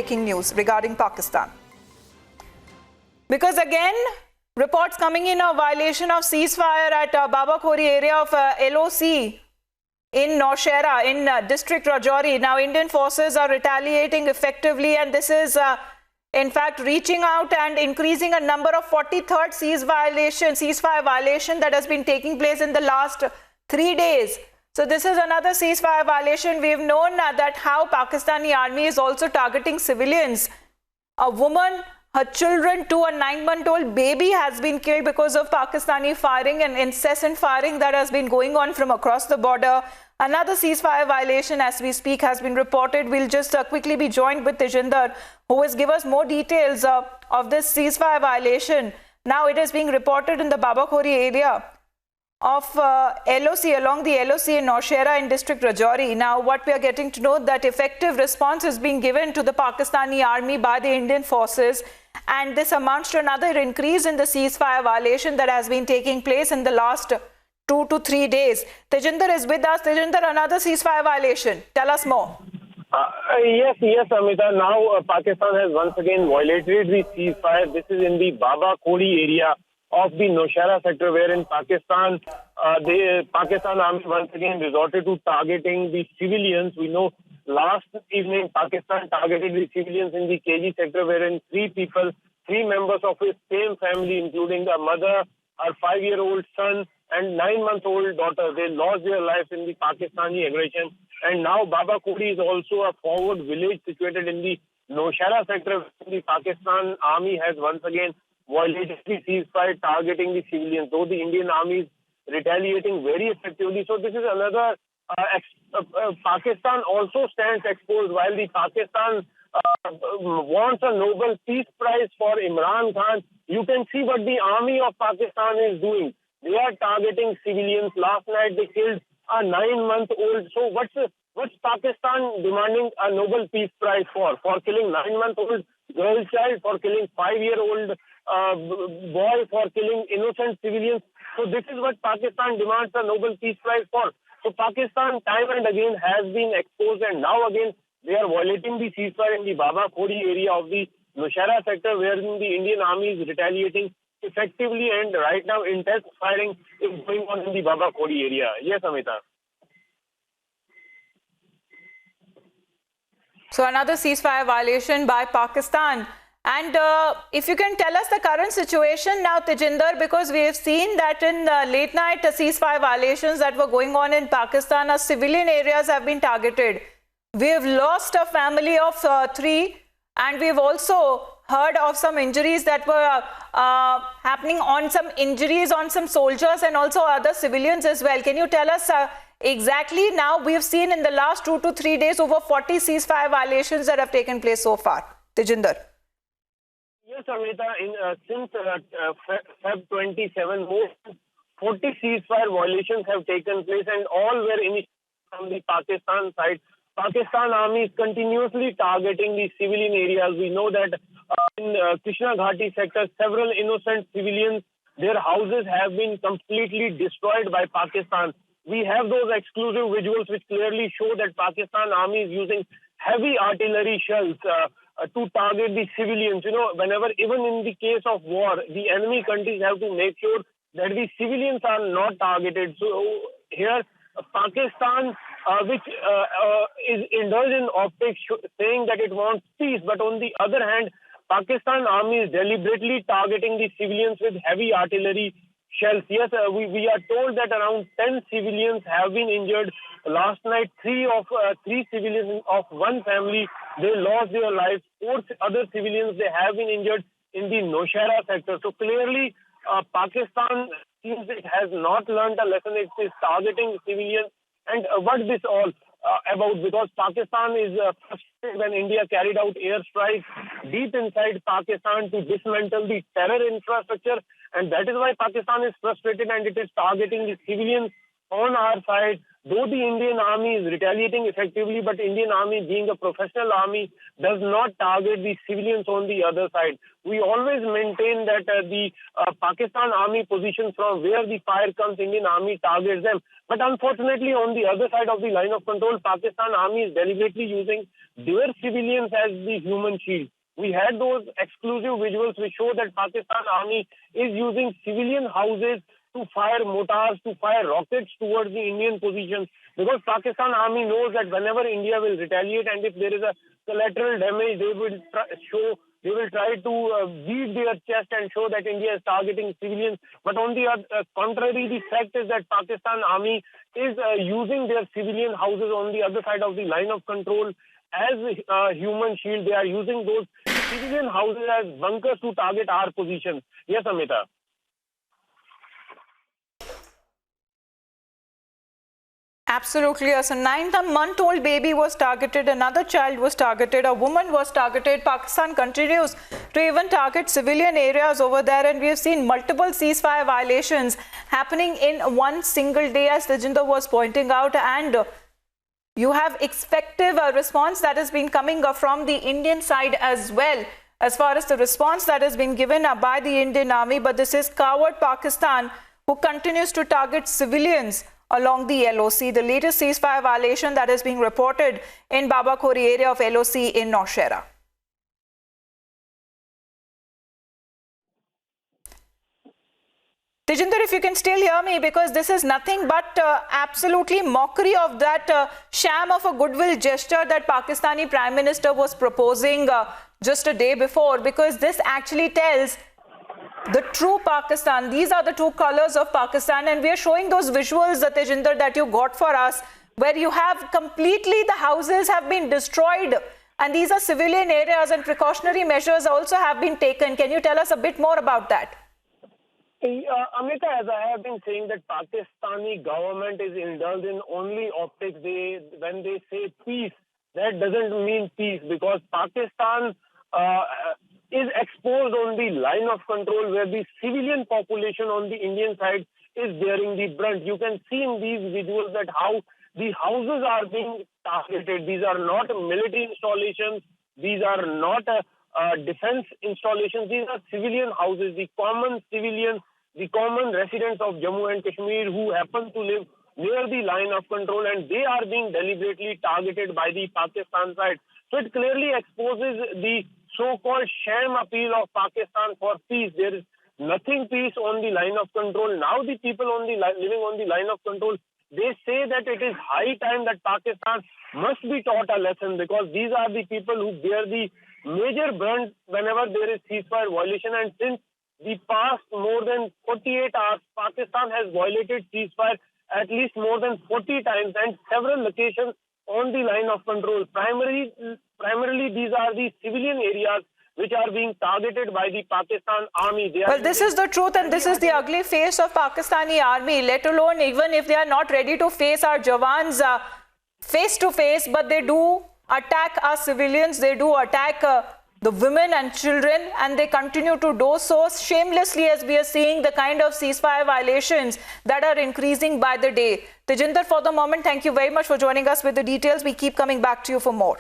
breaking news regarding Pakistan. Because again, reports coming in of violation of ceasefire at Baba Khori area of LOC in Nowshera in district Rajouri. Now Indian forces are retaliating effectively, and this is in fact reaching out and increasing a number of 43rd ceasefire violation that has been taking place in the last 3 days. So this is another ceasefire violation. We've known that how Pakistani army is also targeting civilians. A woman, her children, to a 9-month-old baby has been killed because of Pakistani firing and incessant firing that has been going on from across the border. Another ceasefire violation as we speak has been reported. We'll just quickly be joined with Tejinder, who will give us more details of this ceasefire violation. Now it is being reported in the Baba Khori area of LOC, along the LOC in Nowshera in district Rajouri. Now what we are getting to know that effective response is being given to the Pakistani army by the Indian forces, and this amounts to another increase in the ceasefire violation that has been taking place in the last 2 to 3 days. Tejinder is with us. Tejinder, another ceasefire violation. Tell us more. Yes, Amita. Now Pakistan has once again violated the ceasefire. This is in the Baba Khori area of the Nowshera sector, where in Pakistan, the Pakistan army once again resorted to targeting the civilians. We know last evening Pakistan targeted the civilians in the KG sector, wherein 3 members of his same family, including a mother, her 5-year-old son, and 9-month-old daughter, they lost their lives in the Pakistani aggression. And now Baba Khori is also a forward village situated in the Nowshera sector. The Pakistan army has once again violated the ceasefire, targeting the civilians, though the Indian army is retaliating very effectively. So this is another, Pakistan also stands exposed. While the Pakistan wants a Nobel Peace Prize for Imran Khan, you can see what the army of Pakistan is doing. They are targeting civilians. Last night they killed a 9-month-old. So what's Pakistan demanding a Nobel Peace Prize for? For killing 9-month-old girl child, for killing 5-year-old boy, for killing innocent civilians. So this is what Pakistan demands a Nobel Peace Prize for. So Pakistan time and again has been exposed, and now again they are violating the ceasefire in the Baba Khori area of the Nowshera sector, wherein the Indian army is retaliating effectively, and right now intense firing is going on in the Baba Khori area. Yes, Amita. So another ceasefire violation by Pakistan. And if you can tell us the current situation now, Tejinder, because we have seen that in late night ceasefire violations that were going on in Pakistan, civilian areas have been targeted. We have lost a family of 3, and we have also heard of some injuries that were happening on some soldiers and also other civilians as well. Can you tell us exactly? Now we have seen in the last 2 to 3 days over 40 ceasefire violations that have taken place so far. Tejinder. Yes, Amita, since Feb 27, more than 40 ceasefire violations have taken place, and all were initiated from the Pakistan side. Pakistan army is continuously targeting the civilian areas. We know that in Krishna Ghati sector, several innocent civilians, their houses have been completely destroyed by Pakistan. We have those exclusive visuals which clearly show that Pakistan army is using heavy artillery shells to target the civilians. You know, whenever, even in the case of war, the enemy countries have to make sure that the civilians are not targeted. So here, Pakistan, which is indulged in optics, saying that it wants peace, but on the other hand, Pakistan army is deliberately targeting the civilians with heavy artillery shells. Yes, we are told that around 10 civilians have been injured. Last night, 3 civilians of one family, they lost their lives. 4 other civilians, they have been injured in the Nowshera sector. So clearly, Pakistan seems it has not learned a lesson. It is targeting civilians. And what this all about? Because Pakistan is frustrated when India carried out airstrikes deep inside Pakistan to dismantle the terror infrastructure. And that is why Pakistan is frustrated, and it is targeting the civilians on our side. Though the Indian Army is retaliating effectively, but Indian Army, being a professional army, does not target the civilians on the other side. We always maintain that the Pakistan Army positions from where the fire comes, Indian Army targets them. But unfortunately, on the other side of the line of control, Pakistan Army is deliberately using their civilians as the human shield. We had those exclusive visuals which show that Pakistan Army is using civilian houses to fire mortars, to fire rockets towards the Indian positions, because Pakistan Army knows that whenever India will retaliate and if there is a collateral damage, they will try to beat their chest and show that India is targeting civilians. But on the contrary, the fact is that Pakistan Army is using their civilian houses on the other side of the line of control as a human shield. They are using those civilian houses as bunkers to target our positions. Yes, Amita. Absolutely, yes. A 9-month-old baby was targeted, another child was targeted, a woman was targeted. Pakistan continues to even target civilian areas over there, and we have seen multiple ceasefire violations happening in one single day, as Tejinder was pointing out, and you have expected a response that has been coming from the Indian side as well, as far as the response that has been given by the Indian Army. But this is coward Pakistan who continues to target civilians along the LOC. The latest ceasefire violation that is being reported in Baba Khori area of LOC in Nowshera. Tejinder, if you can still hear me, because this is nothing but absolutely mockery of that sham of a goodwill gesture that Pakistani Prime Minister was proposing just a day before, because this actually tells the true Pakistan. These are the two colors of Pakistan, and we are showing those visuals, Tejinder, that you got for us, where you have completely the houses have been destroyed, and these are civilian areas, and precautionary measures also have been taken. Can you tell us a bit more about that? Amita, as I have been saying, that Pakistani government is indulged in only optics. When they say peace, that doesn't mean peace, because Pakistan is exposed on the line of control where the civilian population on the Indian side is bearing the brunt. You can see in these visuals that how the houses are being targeted. These are not military installations. These are not defense installations. These are civilian houses. The common civilians, the common residents of Jammu and Kashmir who happen to live near the line of control, and they are being deliberately targeted by the Pakistan side. So it clearly exposes the so-called sham appeal of Pakistan for peace. There is nothing peace on the line of control. Now the people living on the line of control, they say that it is high time that Pakistan must be taught a lesson, because these are the people who bear the major brunt whenever there is ceasefire violation. And since the past more than 48 hours, Pakistan has violated ceasefire at least more than 40 times, and several locations on the line of control. Primarily these are the civilian areas which are being targeted by the Pakistan Army. Well, this is the truth, and this is the ugly face of Pakistani Army, let alone even if they are not ready to face our Jawans face to face, but they do attack our civilians, they do attack the women and children, and they continue to do so shamelessly, as we are seeing the kind of ceasefire violations that are increasing by the day. Tejinder, for the moment, thank you very much for joining us with the details. We keep coming back to you for more.